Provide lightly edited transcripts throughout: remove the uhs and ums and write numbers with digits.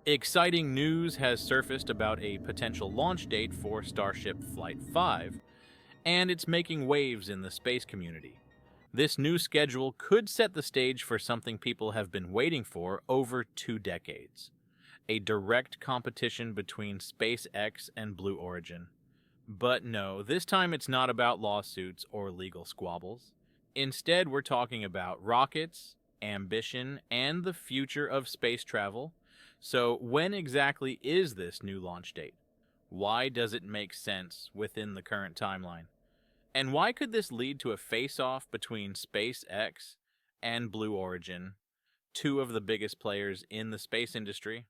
Exciting news has surfaced about a potential launch date for Starship Flight 5, and it's making waves in the space community. This new schedule could set the stage for something people have been waiting for over 2 decades: a direct competition between SpaceX and Blue Origin. But no, this time it's not about lawsuits or legal squabbles. Instead, we're talking about rockets, ambition, and the future of space travel. So, when exactly is this new launch date? Why does it make sense within the current timeline? And why could this lead to a face-off between SpaceX and Blue Origin, two of the biggest players in the space industry?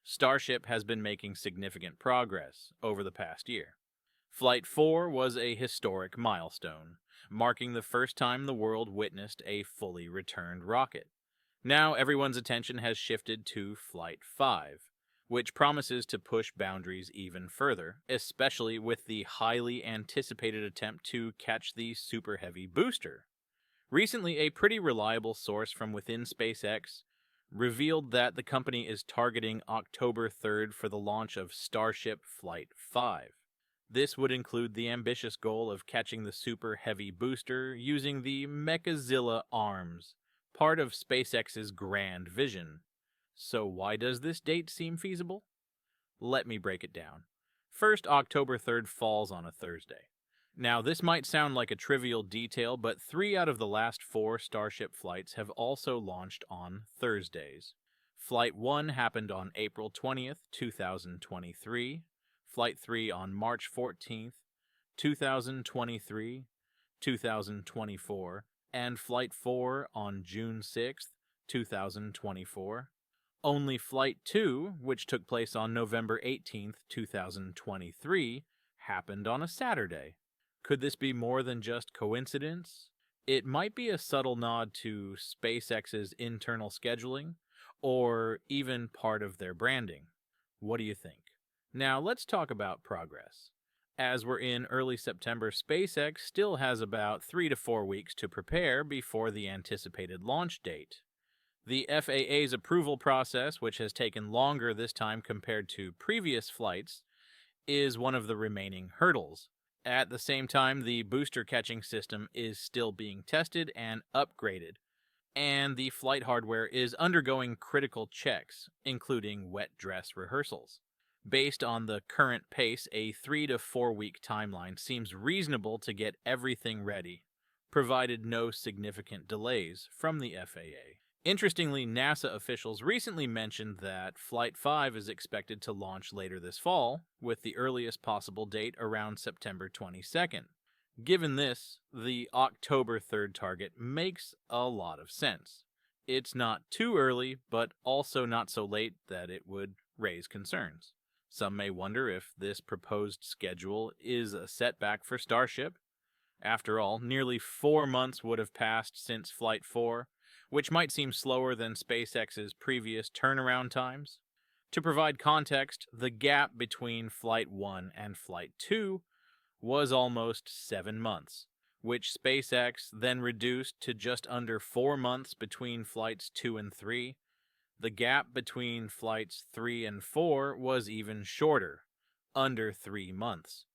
Starship has been making significant progress over the past year. Flight 4 was a historic milestone, marking the first time the world witnessed a fully returned rocket. Now everyone's attention has shifted to Flight 5, which promises to push boundaries even further, especially with the highly anticipated attempt to catch the Super Heavy booster. Recently, a pretty reliable source from within SpaceX revealed that the company is targeting October 3rd for the launch of Starship Flight 5. This would include the ambitious goal of catching the Super Heavy booster using the Mechazilla arms, part of SpaceX's grand vision. So why does this date seem feasible? Let me break it down. First, October 3rd falls on a Thursday. Now, this might sound like a trivial detail, but 3 out of the last 4 Starship flights have also launched on Thursdays. Flight 1 happened on April 20th, 2023, Flight 3 on March 14th, 2023, 2024, and Flight 4 on June 6th, 2024. Only Flight 2, which took place on November 18th, 2023, happened on a Saturday. Could this be more than just coincidence? It might be a subtle nod to SpaceX's internal scheduling, or even part of their branding. What do you think? Now let's talk about progress. As we're in early September, SpaceX still has about 3 to 4 weeks to prepare before the anticipated launch date. The FAA's approval process, which has taken longer this time compared to previous flights, is one of the remaining hurdles. At the same time, the booster catching system is still being tested and upgraded, and the flight hardware is undergoing critical checks, including wet dress rehearsals. Based on the current pace, a 3 to 4 week timeline seems reasonable to get everything ready, provided no significant delays from the FAA. Interestingly, NASA officials recently mentioned that Flight 5 is expected to launch later this fall, with the earliest possible date around September 22nd. Given this, the October 3rd target makes a lot of sense. It's not too early, but also not so late that it would raise concerns. Some may wonder if this proposed schedule is a setback for Starship. After all, nearly 4 months would have passed since Flight 4, which might seem slower than SpaceX's previous turnaround times. To provide context, the gap between Flight 1 and Flight 2 was almost 7 months, which SpaceX then reduced to just under 4 months between Flights 2 and 3. The gap between Flights 3 and 4 was even shorter, under 3 months.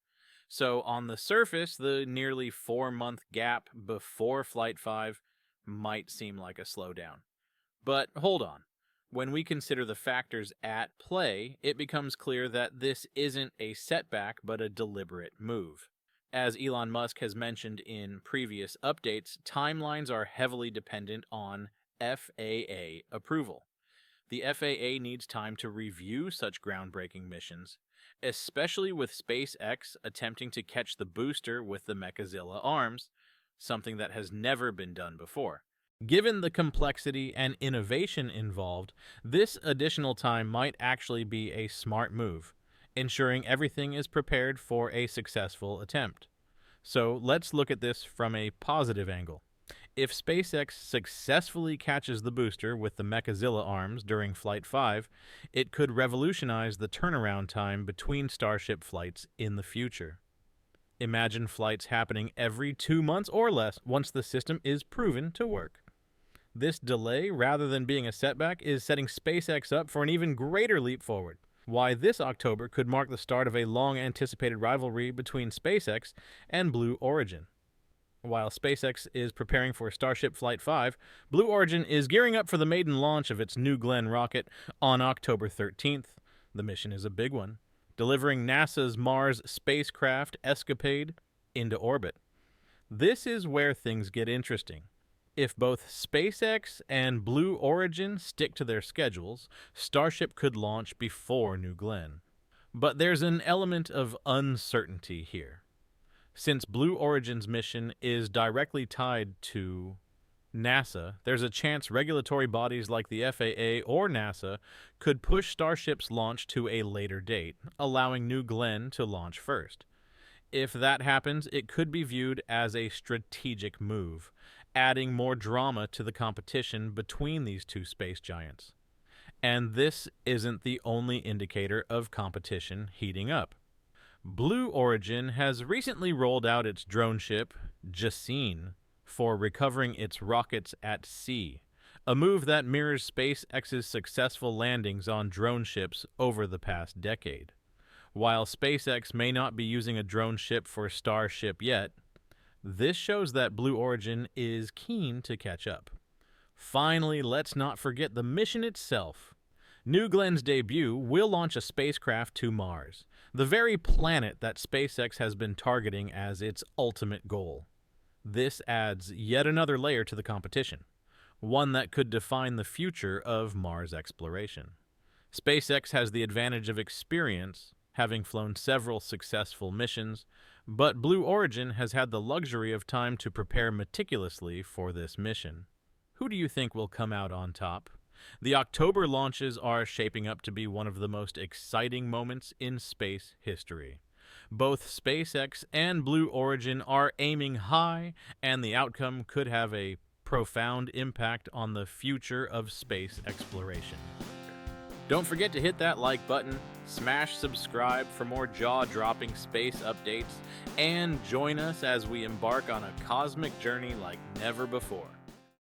So on the surface, the nearly 4-month gap before Flight 5 might seem like a slowdown. But hold on. When we consider the factors at play, it becomes clear that this isn't a setback but a deliberate move. As Elon Musk has mentioned in previous updates, timelines are heavily dependent on FAA approval. The FAA needs time to review such groundbreaking missions, especially with SpaceX attempting to catch the booster with the Mechazilla arms, something that has never been done before. Given the complexity and innovation involved, this additional time might actually be a smart move, ensuring everything is prepared for a successful attempt. So let's look at this from a positive angle. If SpaceX successfully catches the booster with the Mechazilla arms during Flight 5, it could revolutionize the turnaround time between Starship flights in the future. Imagine flights happening every 2 months or less once the system is proven to work. This delay, rather than being a setback, is setting SpaceX up for an even greater leap forward. Why this October could mark the start of a long-anticipated rivalry between SpaceX and Blue Origin. While SpaceX is preparing for Starship Flight 5, Blue Origin is gearing up for the maiden launch of its New Glenn rocket on October 13th. The mission is a big one, delivering NASA's Mars spacecraft Escapade into orbit. This is where things get interesting. If both SpaceX and Blue Origin stick to their schedules, Starship could launch before New Glenn. But there's an element of uncertainty here. Since Blue Origin's mission is directly tied to NASA, there's a chance regulatory bodies like the FAA or NASA could push Starship's launch to a later date, allowing New Glenn to launch first. If that happens, it could be viewed as a strategic move, adding more drama to the competition between these two space giants. And this isn't the only indicator of competition heating up. Blue Origin has recently rolled out its drone ship, Jacine, for recovering its rockets at sea, a move that mirrors SpaceX's successful landings on drone ships over the past decade. While SpaceX may not be using a drone ship for Starship yet, this shows that Blue Origin is keen to catch up. Finally, let's not forget the mission itself. New Glenn's debut will launch a spacecraft to Mars, the very planet that SpaceX has been targeting as its ultimate goal. This adds yet another layer to the competition, one that could define the future of Mars exploration. SpaceX has the advantage of experience, having flown several successful missions, but Blue Origin has had the luxury of time to prepare meticulously for this mission. Who do you think will come out on top? The October launches are shaping up to be one of the most exciting moments in space history. Both SpaceX and Blue Origin are aiming high, and the outcome could have a profound impact on the future of space exploration. Don't forget to hit that like button, smash subscribe for more jaw-dropping space updates, and join us as we embark on a cosmic journey like never before.